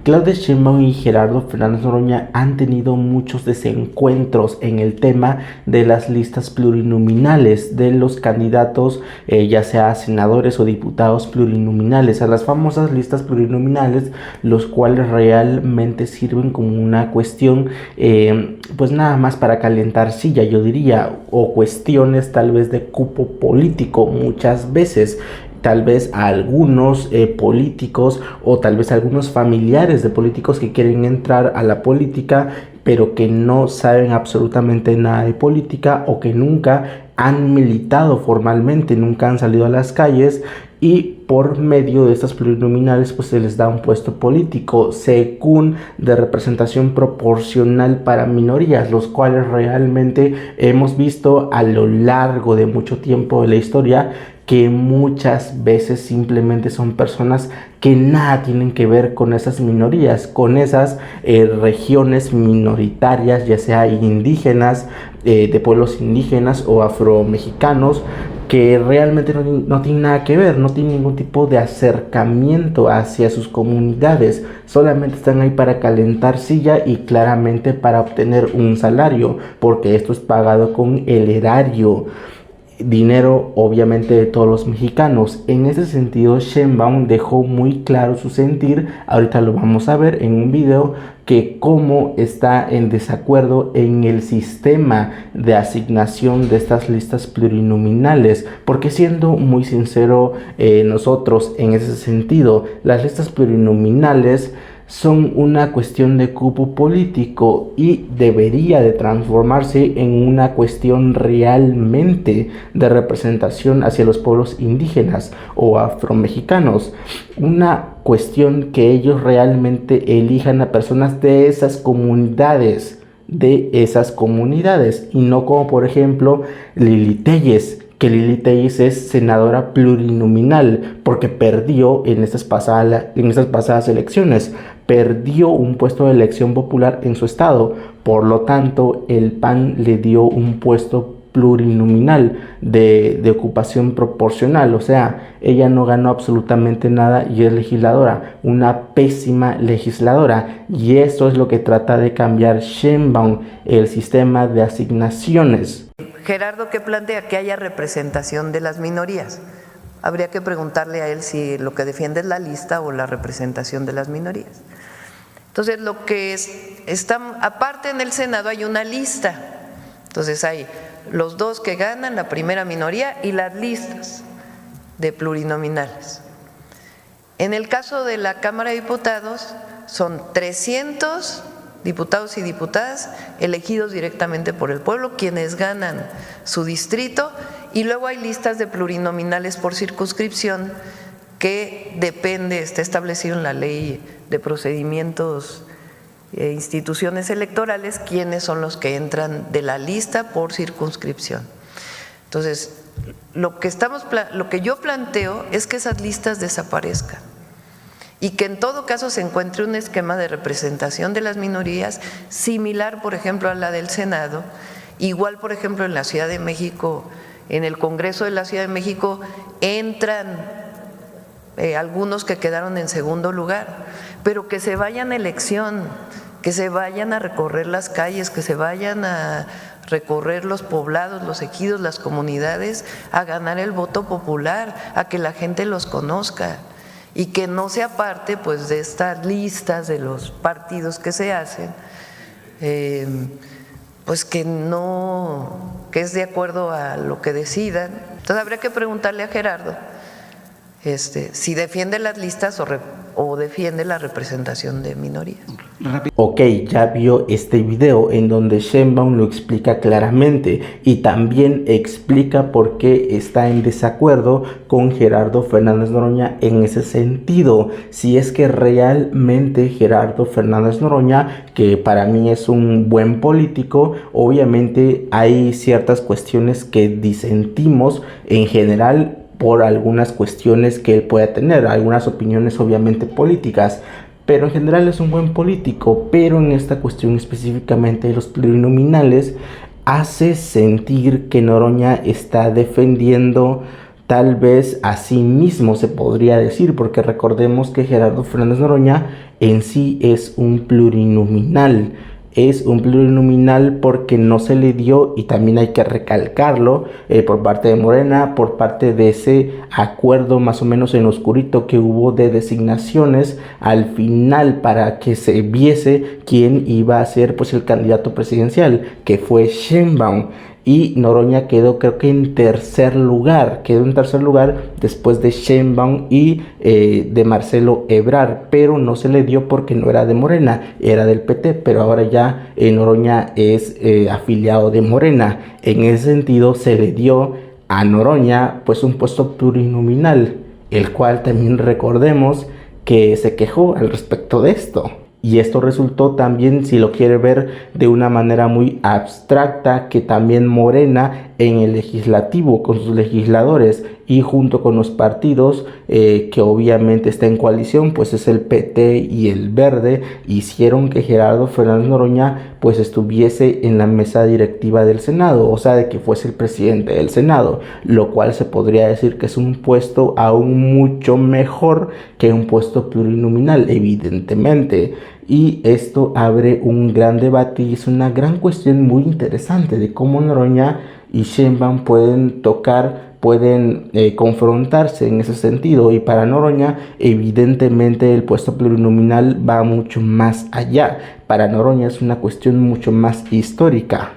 Claudia Sheinbaum y Gerardo Fernández Noroña han tenido muchos desencuentros en el tema de las listas plurinominales de los candidatos, ya sea senadores o diputados plurinominales, a las famosas listas plurinominales, los cuales realmente sirven como una cuestión, pues nada más para calentar silla, yo diría, o cuestiones tal vez de cupo político muchas veces. Tal vez a algunos políticos o tal vez a algunos familiares de políticos que quieren entrar a la política pero que no saben absolutamente nada de política o que nunca han militado formalmente, nunca han salido a las calles, y por medio de estas plurinominales pues se les da un puesto político según de representación proporcional para minorías, los cuales realmente hemos visto a lo largo de mucho tiempo de la historia que muchas veces simplemente son personas que nada tienen que ver con esas minorías, con esas regiones minoritarias, ya sea indígenas, de pueblos indígenas o afromexicanos, que realmente no tienen nada que ver, no tienen ningún tipo de acercamiento hacia sus comunidades, solamente están ahí para calentar silla y claramente para obtener un salario, porque esto es pagado con el erario, dinero obviamente de todos los mexicanos. En ese sentido, Sheinbaum dejó muy claro su sentir, ahorita lo vamos a ver en un video, que cómo está en desacuerdo en el sistema de asignación de estas listas plurinominales, porque siendo muy sincero, nosotros en ese sentido, las listas plurinominales son una cuestión de cupo político y debería de transformarse en una cuestión realmente de representación hacia los pueblos indígenas o afromexicanos, una cuestión que ellos realmente elijan a personas de esas comunidades, y no como por ejemplo Lili Telles, que Lili Telles es senadora plurinominal porque perdió en estas pasadas elecciones, perdió un puesto de elección popular en su estado, por lo tanto el PAN le dio un puesto plurinominal de ocupación proporcional, o sea, ella no ganó absolutamente nada y es legisladora, una pésima legisladora, y eso es lo que trata de cambiar Sheinbaum, el sistema de asignaciones. Gerardo, que plantea que haya representación de las minorías. Habría que preguntarle a él si lo que defiende es la lista o la representación de las minorías. Entonces, lo que está, aparte en el Senado hay una lista. Entonces, hay los dos que ganan, la primera minoría, y las listas de plurinominales. En el caso de la Cámara de Diputados, son 300 diputados y diputadas elegidos directamente por el pueblo, quienes ganan su distrito, y luego hay listas de plurinominales por circunscripción que depende, está establecido en la ley de procedimientos e instituciones electorales, quiénes son los que entran de la lista por circunscripción. Entonces, lo que yo planteo es que esas listas desaparezcan y que en todo caso se encuentre un esquema de representación de las minorías similar, por ejemplo, a la del Senado. Igual, por ejemplo, en la Ciudad de México, en el Congreso de la Ciudad de México entran algunos que quedaron en segundo lugar, pero que se vayan a elección, que se vayan a recorrer las calles, que se vayan a recorrer los poblados, los ejidos, las comunidades, a ganar el voto popular, a que la gente los conozca, y que no sea parte pues de estas listas de los partidos que se hacen, pues que es de acuerdo a lo que decidan. Entonces habría que preguntarle a Gerardo si defiende las listas o defiende la representación de minorías. Ok, ya vio este video en donde Sheinbaum lo explica claramente y también explica por qué está en desacuerdo con Gerardo Fernández Noroña en ese sentido. Si es que realmente Gerardo Fernández Noroña, que para mí es un buen político, obviamente hay ciertas cuestiones que disentimos en general por algunas cuestiones que él pueda tener, algunas opiniones obviamente políticas, pero en general es un buen político. Pero en esta cuestión específicamente de los plurinominales hace sentir que Noroña está defendiendo tal vez así mismo se podría decir, porque recordemos que Gerardo Fernández Noroña en sí es un plurinominal. Es un plurinominal porque no se le dio, y también hay que recalcarlo, por parte de Morena, por parte de ese acuerdo más o menos en oscurito que hubo de designaciones al final para que se viese quién iba a ser pues el candidato presidencial, que fue Sheinbaum. Y Noroña quedó creo que en tercer lugar, después de Sheinbaum y de Marcelo Ebrard, pero no se le dio porque no era de Morena, era del PT, pero ahora ya Noroña es afiliado de Morena. En ese sentido se le dio a Noroña pues un puesto plurinominal, el cual también recordemos que se quejó al respecto de esto. Y esto resultó también, si lo quiere ver de una manera muy abstracta, que también Morena en el legislativo, con sus legisladores y junto con los partidos que obviamente está en coalición, pues es el PT y el Verde, hicieron que Gerardo Fernández Noroña pues estuviese en la mesa directiva del Senado, o sea, de que fuese el presidente del Senado, lo cual se podría decir que es un puesto aún mucho mejor que un puesto plurinominal, evidentemente. Y esto abre un gran debate y es una gran cuestión muy interesante de cómo Noroña y Sheinbaum pueden confrontarse en ese sentido. Y para Noroña, evidentemente, el puesto plurinominal va mucho más allá. Para Noroña es una cuestión mucho más histórica.